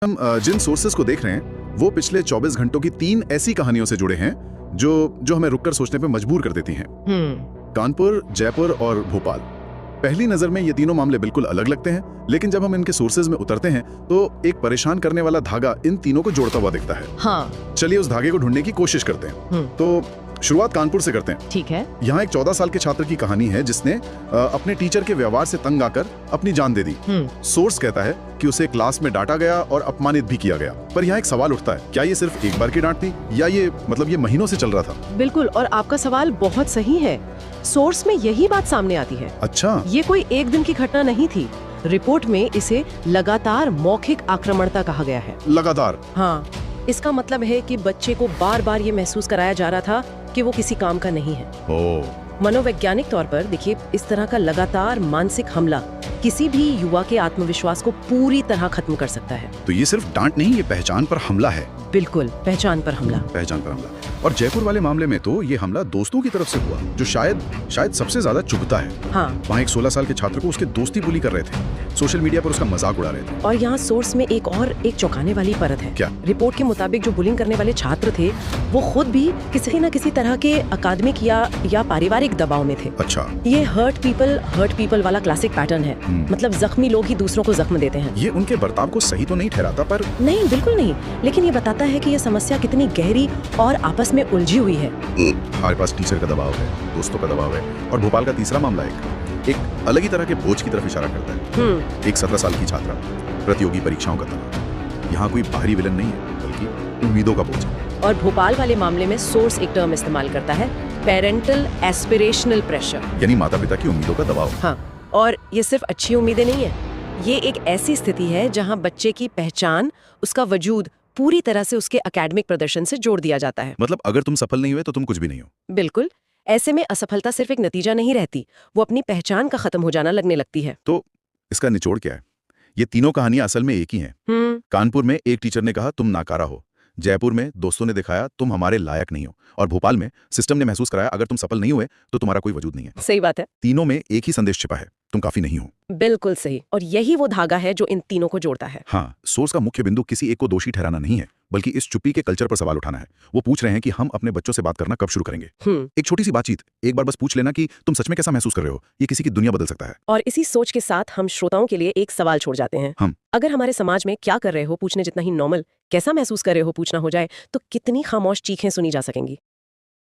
हम जिन सोर्सेस को देख रहे हैं वो पिछले 24 घंटों की 3 ऐसी कहानियों से जुड़े हैं जो हमें रुककर सोचने पे मजबूर कर देती हैं। कानपुर, जयपुर और भोपाल। पहली नजर में ये तीनों मामले बिल्कुल अलग लगते हैं, लेकिन जब हम इनके सोर्सेज में उतरते हैं तो एक परेशान करने वाला धागा इन तीनों को जोड़ता हुआ दिखता है। हाँ। चलिए उस धागे को ढूंढने की कोशिश करते हैं। तो शुरुआत कानपुर से करते हैं। ठीक है। यहाँ एक 14 साल के छात्र की कहानी है जिसने अपने टीचर के व्यवहार से तंग आकर अपनी जान दे दी। सोर्स कहता है कि उसे क्लास में डांटा गया और अपमानित भी किया गया। पर यहाँ एक सवाल उठता है, क्या ये सिर्फ एक बार की डांट थी या ये महीनों से चल रहा था? बिल्कुल, और आपका सवाल बहुत सही है। सोर्स में यही बात सामने आती है। अच्छा, ये कोई एक दिन की घटना नहीं थी। रिपोर्ट में इसे लगातार मौखिक आक्रमणता कहा गया है। लगातार? हाँ, इसका मतलब है कि बच्चे को बार बार ये महसूस कराया जा रहा था कि वो किसी काम का नहीं है। मनोवैज्ञानिक तौर पर देखिए, इस तरह का लगातार मानसिक हमला किसी भी युवा के आत्मविश्वास को पूरी तरह खत्म कर सकता है। तो ये सिर्फ डांट नहीं, ये पहचान पर हमला है। बिल्कुल, पहचान पर हमला। पहचान पर हमला। और जयपुर वाले मामले में तो ये हमला दोस्तों की तरफ से हुआ, जो शायद सबसे ज्यादा चुभता है। हाँ। वहाँ एक 16 साल के छात्र को उसके दोस्ती बुली कर रहे थे, सोशल मीडिया पर उसका मजाक उड़ा रहे थे। और यहाँ सोर्स में एक चौंकाने वाली परत है। क्या? रिपोर्ट के मुताबिक जो बुलिंग करने वाले छात्र थे वो खुद भी किसी न किसी तरह के अकादमिक या पारिवारिक दबाव में थे। अच्छा। ये हर्ट पीपल वाला क्लासिक पैटर्न है। मतलब जख्मी लोग ही दूसरों को जख्म देते हैं। ये उनके बर्ताव को सही तो नहीं ठहराता, पर नहीं, बिल्कुल नहीं, लेकिन ये बताता है कि ये समस्या कितनी गहरी और आपस में उलझी हुई है। हमारे पास टीचर का दबाव है, दोस्तों का दबाव है, और भोपाल का तीसरा मामला एक अलग ही तरह के बोझ की तरफ इशारा करता है। एक 17 साल की छात्रा, प्रतियोगी परीक्षाओं का तनाव। यहाँ कोई बाहरी विलन नहीं है, बल्कि उम्मीदों का बोझ। और भोपाल वाले मामले में सोर्स एक टर्म इस्तेमाल करता है, पेरेंटल एस्पिरेशनल प्रेशर, यानी माता पिता की उम्मीदों का दबाव। हाँ, और ये सिर्फ अच्छी उम्मीदें नहीं है। ये एक ऐसी स्थिति है जहाँ बच्चे की पहचान, उसका वजूद पूरी तरह से उसके एकेडमिक प्रदर्शन से जोड़ दिया जाता है। मतलब अगर तुम सफल नहीं हुए तो तुम कुछ भी नहीं हो। बिल्कुल। ऐसे में असफलता सिर्फ एक नतीजा नहीं रहती, वो अपनी पहचान का खत्म हो जाना लगने लगती है। तो इसका निचोड़ क्या है? ये तीनों कहानियां असल में एक ही हैं। कानपुर में एक टीचर ने कहा तुम नाकारा हो, जयपुर में दोस्तों ने दिखाया तुम हमारे लायक नहीं हो, और भोपाल में सिस्टम ने महसूस कराया अगर तुम सफल नहीं हुए तो तुम्हारा कोई वजूद नहीं है। सही बात है। तीनों में एक ही संदेश छिपा है, तुम काफी नहीं हो। बिल्कुल सही, और यही वो धागा है जो इन तीनों को जोड़ता है। हाँ, सोर्स का मुख्य बिंदु किसी एक को दोषी ठहराना नहीं है, बल्कि इस चुप्पी के कल्चर पर सवाल उठाना है। वो पूछ रहे हैं कि हम अपने बच्चों से बात करना कब शुरू करेंगे। एक छोटी सी बातचीत, एक बार बस पूछ लेना कि तुम सच में कैसा महसूस कर रहे हो, ये किसी की दुनिया बदल सकता है। और इसी सोच के साथ हम श्रोताओं के लिए एक सवाल छोड़ जाते हैं। अगर हमारे समाज में क्या कर रहे हो पूछने जितना ही नॉर्मल कैसा महसूस कर रहे हो पूछना हो जाए, तो कितनी खामोश चीखें सुनी जा सकेंगी।